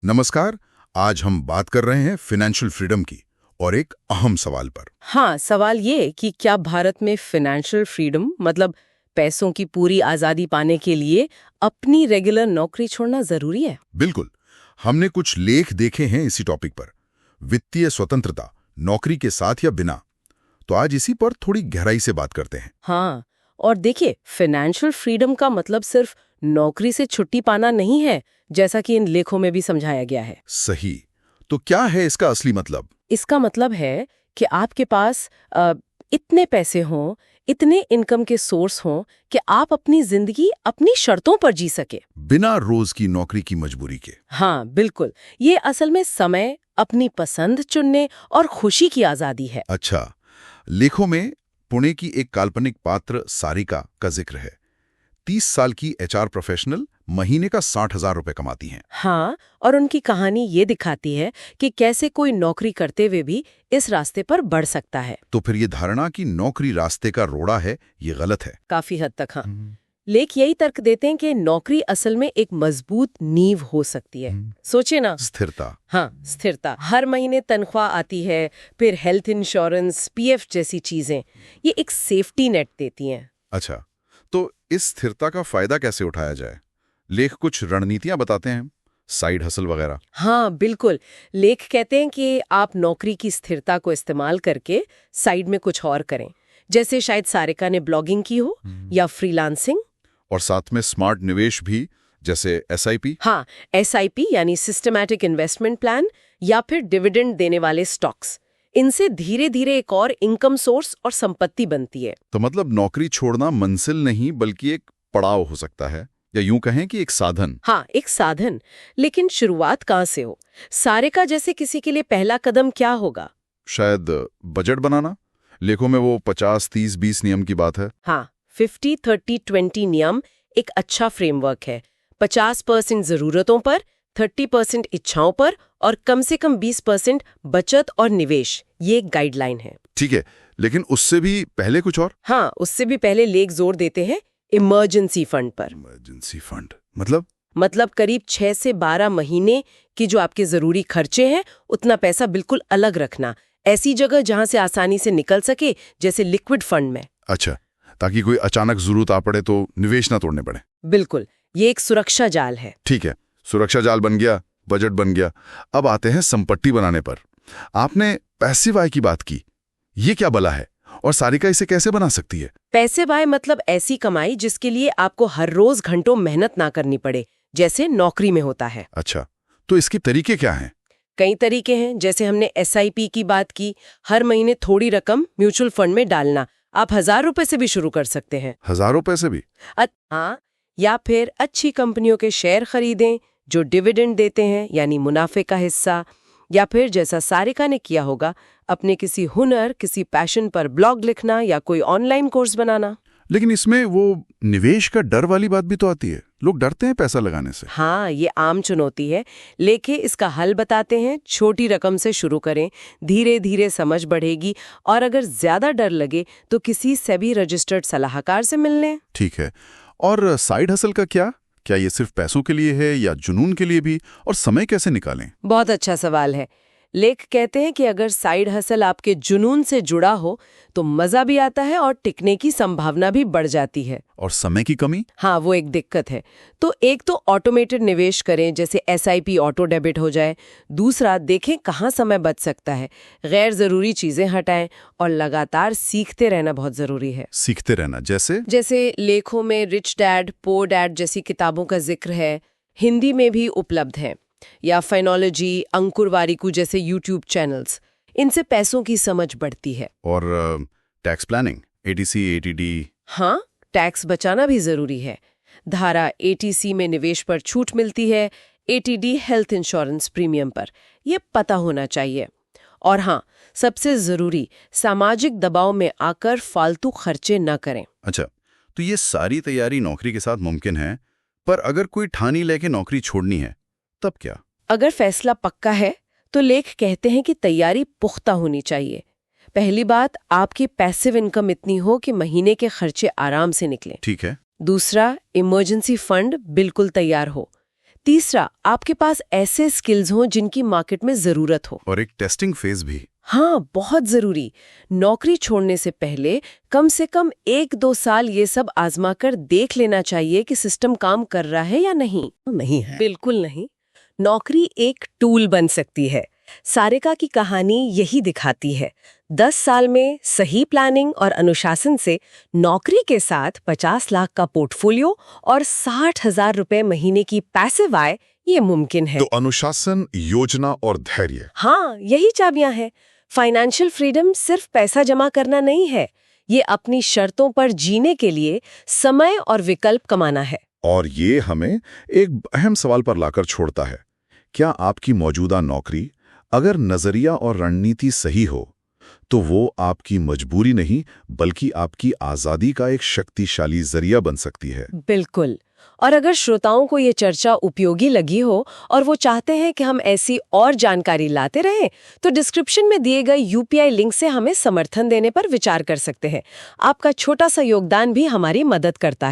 नमस्कार। आज हम बात कर रहे हैं फाइनेंशियल फ्रीडम की और एक अहम सवाल पर। हाँ, सवाल ये कि क्या भारत में फाइनेंशियल फ्रीडम मतलब पैसों की पूरी आजादी पाने के लिए अपनी रेगुलर नौकरी छोड़ना जरूरी है? बिल्कुल। हमने कुछ लेख देखे हैं इसी टॉपिक पर, वित्तीय स्वतंत्रता, नौकरी के साथ या बिना। तो आज इसी पर थोड़ी गहराई से बात करते हैं। हाँ, और देखिए, फाइनेंशियल फ्रीडम का मतलब सिर्फ नौकरी से छुट्टी पाना नहीं है, जैसा कि इन लेखों में भी समझाया गया है। सही। तो क्या है इसका असली मतलब? इसका मतलब है कि आपके पास इतने पैसे हों, इतने इनकम के सोर्स हों कि आप अपनी जिंदगी अपनी शर्तों पर जी सके, बिना रोज की नौकरी की मजबूरी के। हाँ बिल्कुल। ये असल में समय, अपनी पसंद चुनने और खुशी की आजादी है। अच्छा, लेखों में पुणे की एक काल्पनिक पात्र सारिका का जिक्र है। 30 साल की एचआर प्रोफेशनल, महीने का 60,000 रुपए कमाती हैं। हाँ, और उनकी कहानी ये दिखाती है कि कैसे कोई नौकरी करते हुए भी इस रास्ते पर बढ़ सकता है। तो फिर ये धारणा कि नौकरी रास्ते का रोड़ा है, ये गलत है। काफी हद तक हाँ। लेख यही तर्क देते हैं कि नौकरी असल में एक मजबूत नींव हो सकती है। सोचिए ना। स्थिरता। हाँ, स्थिरता। हर महीने तनख्वाह आती है, फिर हेल्थ इंश्योरेंस, पीएफ जैसी चीजें, ये एक सेफ्टी नेट देती हैं। अच्छा, तो इस स्थिरता का फायदा कैसे उठाया जाए? लेख कुछ रणनीतियां बताते हैं, साइड हसल वगैरह। हाँ बिल्कुल। लेख कहते हैं कि आप नौकरी की स्थिरता को इस्तेमाल करके साइड में कुछ और करें, जैसे शायद सारिका ने ब्लॉगिंग की हो या फ्रीलांसिंग। और साथ में स्मार्ट निवेश भी, जैसे एसआईपी। हाँ, एसआईपी यानी सिस्टमैटिक इन्वेस्टमेंट प्लान, या फिर डिविडेंड देने वाले स्टॉक्स। इनसे धीरे धीरे एक और इनकम सोर्स और संपत्ति बनती है। तो मतलब नौकरी छोड़ना मंजिल नहीं बल्कि एक पड़ाव हो सकता है, या यूं कहें कि एक साधन। हाँ, एक साधन। लेकिन शुरुआत कहाँ से हो? सारिका जैसे किसी के लिए पहला कदम क्या होगा? शायद बजट बनाना। लेखों में वो 50-30-20 नियम की बात है। हाँ, 50-30-20 नियम एक अच्छा फ्रेमवर्क है। 50% जरूरतों पर, 30% इच्छाओं पर और कम से कम 20% बचत और निवेश, ये एक गाइडलाइन है। ठीक है, लेकिन उससे भी पहले कुछ और। हाँ, उससे भी पहले लेख जोर देते हैं इमरजेंसी फंड पर। इमरजेंसी फंड मतलब करीब 6 से 12 महीने की जो आपके जरूरी खर्चे हैं, उतना पैसा बिल्कुल अलग रखना, ऐसी जगह जहां से आसानी से निकल सके, जैसे लिक्विड फंड में। अच्छा, ताकि कोई अचानक जरूरत आ पड़े तो निवेश ना तोड़ने पड़े। बिल्कुल, ये एक सुरक्षा जाल है। ठीक है, सुरक्षा जाल बन गया, बजट बन गया। अब आते हैं संपत्ति बनाने पर। आपने पैसिव आय की बात की, ये क्या बला है और सारिका इसे कैसे बना सकती है? पैसिव आय मतलब ऐसी कमाई जिसके लिए आपको हर रोज घंटों मेहनत ना करनी पड़े, जैसे नौकरी में होता है। अच्छा, तो इसके तरीके क्या हैं? कई तरीके हैं, जैसे हमने एसआईपी की बात की, हर महीने थोड़ी रकम म्यूचुअल फंड में डालना। आप 1,000 रुपए से भी शुरू कर सकते हैं। 1,000 रुपए से भी? हाँ, या फिर अच्छी कंपनियों के शेयर खरीदें जो डिविडेंड देते हैं, यानी मुनाफे का हिस्सा। या फिर जैसा सारिका ने किया होगा, अपने किसी हुनर, किसी पैशन पर ब्लॉग लिखना या कोई ऑनलाइन कोर्स बनाना। लेकिन इसमें वो निवेश का डर वाली बात भी तो आती है। लोग डरते हैं पैसा लगाने से। हाँ, ये आम चुनौती है। लेके इसका हल बताते हैं। छोटी रकम से शुरू करें, धीरे धीरे समझ बढ़ेगी, और अगर ज्यादा डर लगे तो किसी सेबी रजिस्टर्ड सलाहकार से मिल लें। ठीक है, और साइड हसल का क्या? क्या ये सिर्फ पैसों के लिए है या जुनून के लिए भी? और समय कैसे निकालें? बहुत अच्छा सवाल है। लेख कहते हैं कि अगर साइड हसल आपके जुनून से जुड़ा हो तो मजा भी आता है और टिकने की संभावना भी बढ़ जाती है। और समय की कमी? हाँ, वो एक दिक्कत है। तो एक तो ऑटोमेटेड निवेश करें, जैसे एसआईपी ऑटो डेबिट हो जाए। दूसरा, देखें कहाँ समय बच सकता है, गैर जरूरी चीजें हटाएं, और लगातार सीखते रहना बहुत जरूरी है। सीखते रहना जैसे लेखों में रिच डैड पुअर डैड जैसी किताबों का जिक्र है, हिंदी में भी उपलब्ध है, या फाइनोलॉजी, अंकुर वारिकू जैसे यूट्यूब चैनल्स। इनसे पैसों की समझ बढ़ती है। और टैक्स प्लानिंग, एटीसी, एटीडी। हाँ, टैक्स बचाना भी जरूरी है। धारा 80C में निवेश पर छूट मिलती है, एटीडी हेल्थ इंश्योरेंस प्रीमियम पर, यह पता होना चाहिए। और हाँ, सबसे जरूरी, सामाजिक दबाव में आकर फालतू खर्चे न करें। अच्छा, तो ये सारी तैयारी नौकरी के साथ मुमकिन है, पर अगर कोई ठानी लेके नौकरी छोड़नी है तब क्या? अगर फैसला पक्का है तो लेख कहते हैं कि तैयारी पुख्ता होनी चाहिए। पहली बात, आपकी पैसिव इनकम इतनी हो कि महीने के खर्चे आराम से निकलें। ठीक है। दूसरा, इमरजेंसी फंड बिल्कुल तैयार हो। तीसरा, आपके पास ऐसे स्किल्स हों जिनकी मार्केट में जरूरत हो। और एक टेस्टिंग फेज भी। हाँ, बहुत जरूरी। नौकरी छोड़ने से पहले कम से कम 1-2 साल ये सब आजमा कर देख लेना चाहिए कि सिस्टम काम कर रहा है या नहीं। नहीं है। बिल्कुल नहीं। नौकरी एक टूल बन सकती है। सारिका की कहानी यही दिखाती है। 10 साल में सही प्लानिंग और अनुशासन से नौकरी के साथ 50 लाख का पोर्टफोलियो और 60,000 रुपए महीने की पैसिव आय, ये मुमकिन है। तो अनुशासन, योजना और धैर्य। हाँ, यही चाबियां हैं। फाइनेंशियल फ्रीडम सिर्फ पैसा जमा करना नहीं है, ये अपनी शर्तों पर जीने के लिए समय और विकल्प कमाना है। और ये हमें एक अहम सवाल पर लाकर छोड़ता है। क्या आपकी मौजूदा नौकरी, अगर नजरिया और रणनीति सही हो, तो वो आपकी मजबूरी नहीं बल्कि आपकी आजादी का एक शक्तिशाली जरिया बन सकती है। बिल्कुल। और अगर श्रोताओं को ये चर्चा उपयोगी लगी हो और वो चाहते हैं कि हम ऐसी और जानकारी लाते रहें, तो डिस्क्रिप्शन में दिए गए UPI लिंक से हमें समर्थन देने पर विचार कर सकते हैं। आपका छोटा सा योगदान भी हमारी मदद करता है।